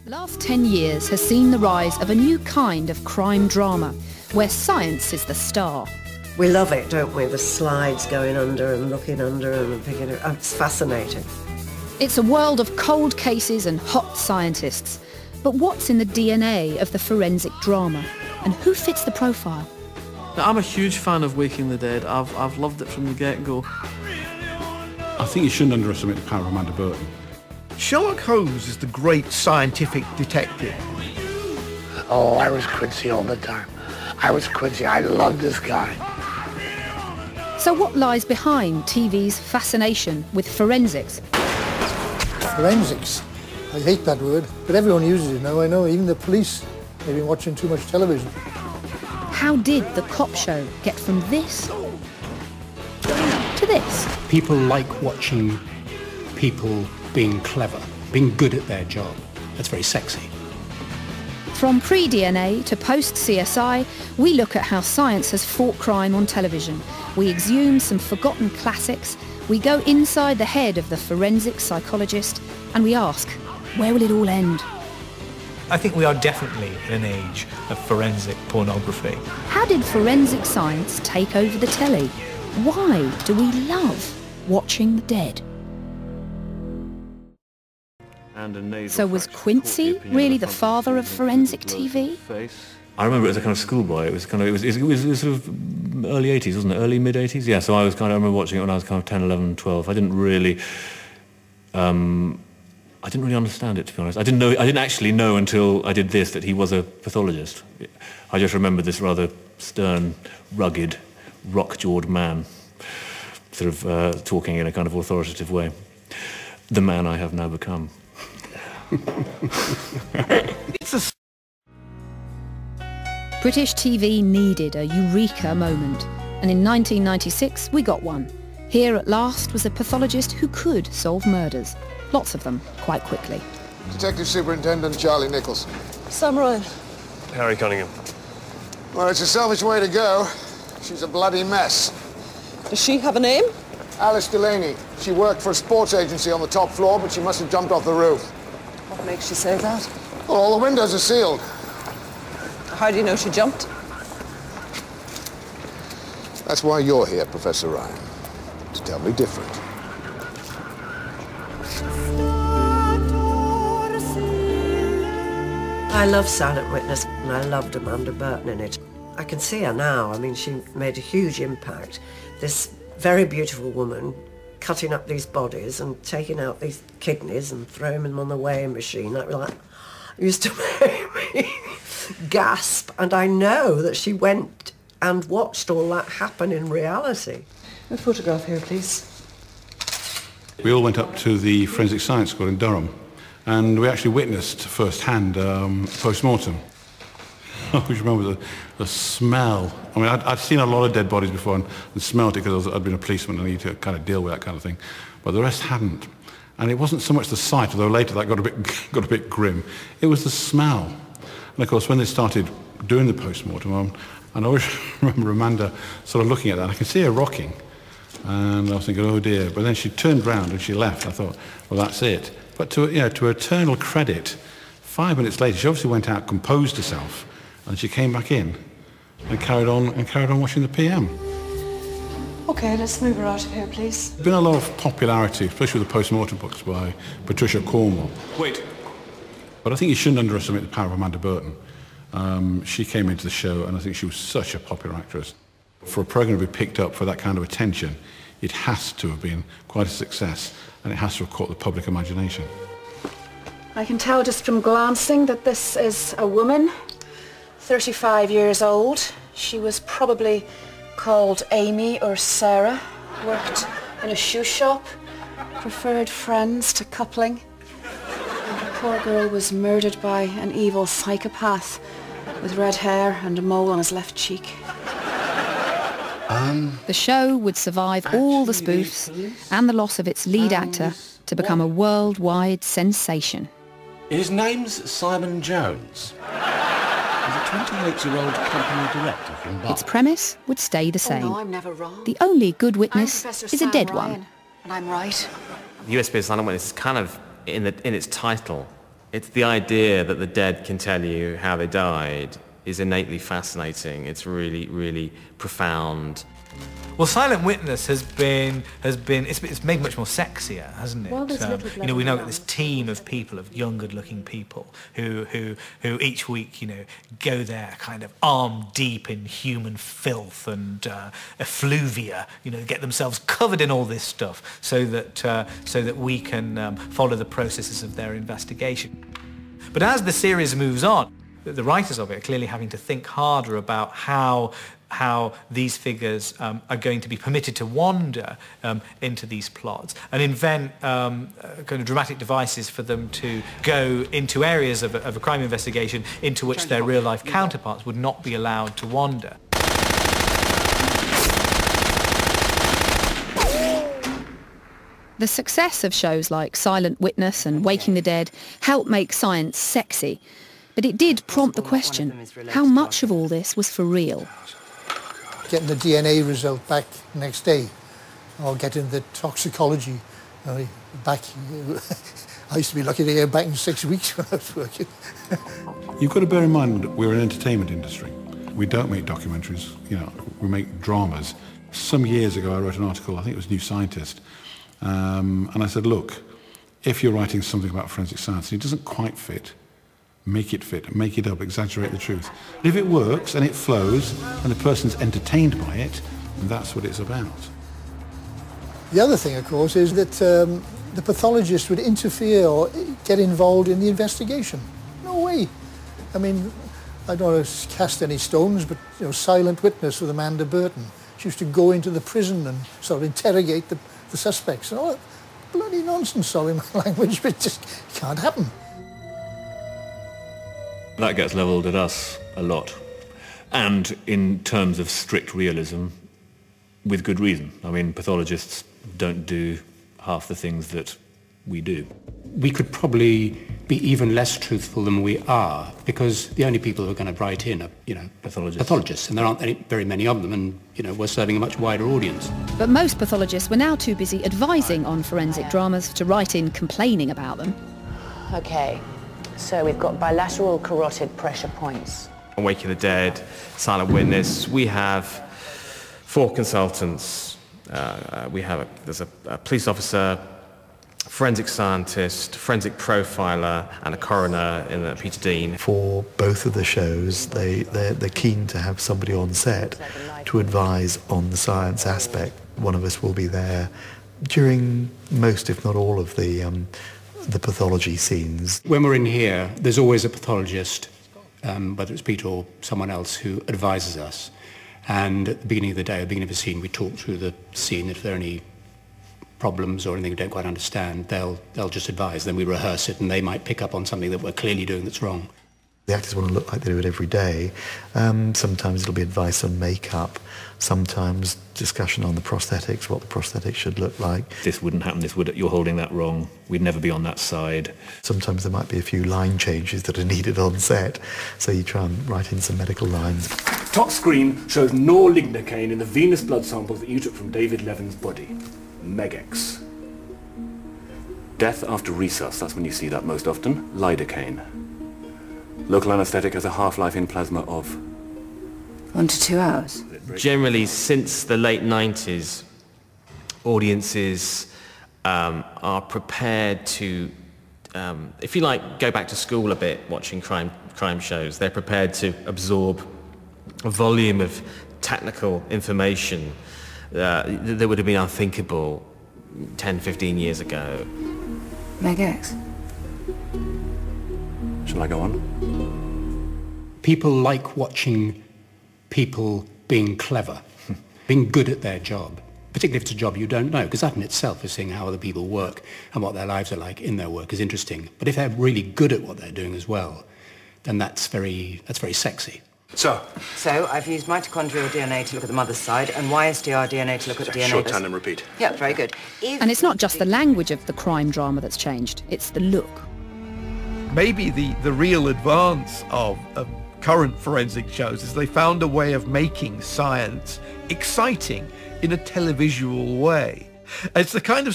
The last 10 years has seen the rise of a new kind of crime drama, where science is the star. We love it, don't we? The slides going under and looking under and picking it up. It's fascinating. It's a world of cold cases and hot scientists. But what's in the DNA of the forensic drama? And who fits the profile? I'm a huge fan of Waking the Dead. I've loved it from the get-go. I think you shouldn't underestimate the power of Amanda Burton. Sherlock Holmes is the great scientific detective. Oh, I was Quincy all the time. I was Quincy. I loved this guy. So what lies behind TV's fascination with forensics? Forensics. I hate that word, but everyone uses it now, I know, even the police. They've been watching too much television. How did the cop show get from this to this? People like watching people being clever, being good at their job. That's very sexy. From pre-DNA to post-CSI, we look at how science has fought crime on television. We exhume some forgotten classics, we go inside the head of the forensic psychologist, and we ask, where will it all end? I think we are definitely in an age of forensic pornography. How did forensic science take over the telly? Why do we love watching the dead? So was Quincy really the father of forensic TV? I remember it as a kind of schoolboy. It was sort of early 80s, wasn't it? Early, mid-80s? Yeah, so I remember watching it when I was kind of 10, 11, 12. I didn't really understand it, to be honest. I didn't actually know until I did this that he was a pathologist. I just remembered this rather stern, rugged, rock-jawed man, sort of talking in a kind of authoritative way. The man I have now become. British TV needed a eureka moment, and in 1996 we got one. Here at last was a pathologist who could solve murders. Lots of them, quite quickly. Detective Superintendent Charlie Nichols. Sam Ryan. Harry Cunningham. Well, it's a selfish way to go. She's a bloody mess. Does she have a name? Alice Delaney. She worked for a sports agency on the top floor, but she must have jumped off the roof. What makes you say that? Well, all the windows are sealed. How do you know she jumped? That's why you're here, Professor Ryan. To tell me different. I love Silent Witness, and I loved Amanda Burton in it. I can see her now. I mean, she made a huge impact. This very beautiful woman cutting up these bodies and taking out these kidneys and throwing them on the weighing machine. That used to make me gasp. And I know that she went and watched all that happen in reality. A photograph here, please. We all went up to the Forensic Science School in Durham, and we actually witnessed firsthand post-mortem. I always remember the smell. I mean, I'd seen a lot of dead bodies before and smelled it because I'd been a policeman and I need to kind of deal with that kind of thing. But the rest hadn't. And it wasn't so much the sight, although later that got a bit grim. It was the smell. And of course, when they started doing the post-mortem, and I always remember Amanda sort of looking at that. I can see her rocking. And I was thinking, oh dear. But then she turned round and she left. I thought, well, that's it. But to her eternal credit, 5 minutes later, she obviously went out, composed herself, and she came back in and carried on watching the PM. Okay, let's move her out of here, please. There's been a lot of popularity, especially with the post-mortem books by Patricia Cornwell. Wait. But I think you shouldn't underestimate the power of Amanda Burton. She came into the show, and I think she was such a popular actress. For a programme to be picked up for that kind of attention, it has to have been quite a success, and it has to have caught the public imagination. I can tell just from glancing that this is a woman, 35 years old. She was probably called Amy or Sarah, worked in a shoe shop, preferred friends to coupling. And the poor girl was murdered by an evil psychopath with red hair and a mole on his left cheek. The show would survive all the spoofs and the loss of its lead actor to become a worldwide sensation. His name's Simon Jones. He's a 28-year-old company director from Bath. Its premise would stay the same. Oh, no, I'm never wrong. The only good witness is a dead one. And I'm right. The US-based Silent Witness is kind of, in its title, It's the idea that the dead can tell you how they died is innately fascinating. It's really, really profound. Well, Silent Witness has been it's made much more sexier, hasn't it? Well, You know, we know that this team of people, of young, good-looking people, who each week, you know, go there kind of arm deep in human filth and effluvia, you know, get themselves covered in all this stuff, so that we can follow the processes of their investigation. But as the series moves on, the writers of it are clearly having to think harder about how these figures are going to be permitted to wander into these plots and invent kind of dramatic devices for them to go into areas of a crime investigation into which their real-life counterparts would not be allowed to wander. The success of shows like Silent Witness and Waking the Dead helped make science sexy. But it did prompt the question, how much of all this was for real? Getting the DNA result back the next day, or getting the toxicology back. I used to be lucky to get it back in 6 weeks when I was working. You've got to bear in mind that we're an entertainment industry. We don't make documentaries, you know, we make dramas. Some years ago I wrote an article, I think it was New Scientist, and I said, look, if you're writing something about forensic science and it doesn't quite fit, make it fit, make it up, exaggerate the truth. But if it works and it flows and the person's entertained by it, that's what it's about. The other thing, of course, is that the pathologist would interfere or get involved in the investigation. No way. I mean, I don't want to cast any stones, but, you know, Silent Witness with Amanda Burton. She used to go into the prison and sort of interrogate the suspects. And all that bloody nonsense, sorry my language, but it just can't happen. That gets levelled at us a lot. And in terms of strict realism, with good reason. I mean, pathologists don't do half the things that we do. We could probably be even less truthful than we are, because the only people who are going to write in are, you know, pathologists, and there aren't very many of them, and, you know, we're serving a much wider audience. But most pathologists were now too busy advising on forensic dramas to write in complaining about them. Okay. So we've got bilateral carotid pressure points. On Waking the Dead, Silent Witness, we have 4 consultants. There's a police officer, forensic scientist, forensic profiler, and a coroner in Peter Dean. For both of the shows, they're keen to have somebody on set to advise on the science aspect. One of us will be there during most, if not all, of the pathology scenes. When we're in here, there's always a pathologist, whether it's Peter or someone else, who advises us. And at the beginning of the day, at the beginning of a scene, we talk through the scene. If there are any problems or anything we don't quite understand, they'll just advise. Then we rehearse it, and they might pick up on something that we're clearly doing that's wrong. The actors want to look like they do it every day. Sometimes it'll be advice on makeup, sometimes discussion on the prosthetics, what the prosthetics should look like. This wouldn't happen, you're holding that wrong, we'd never be on that side. Sometimes there might be a few line changes that are needed on set, so you try and write in some medical lines. Top screen shows no lignocaine in the venous blood samples that you took from David Levin's body. Megex. Death after resus, that's when you see that most often. Lidocaine. Local anaesthetic has a half-life in plasma of 1 to 2 hours. Generally, since the late 90s, audiences are prepared to, if you like, go back to school a bit watching crime shows. They're prepared to absorb a volume of technical information that would have been unthinkable 10, 15 years ago. Megex. Shall I go on? People like watching people being clever, being good at their job, particularly if it's a job you don't know, because that in itself is seeing how other people work and what their lives are like in their work is interesting. But if they're really good at what they're doing as well, then that's very sexy. So I've used mitochondrial DNA to look at the mother's side and YSDR DNA to look at the DNA. Shorthand and repeat. Yeah, very good. And it's not just the language of the crime drama that's changed, it's the look. Maybe the real advance of current forensic shows is they found a way of making science exciting in a televisual way. It's the kind of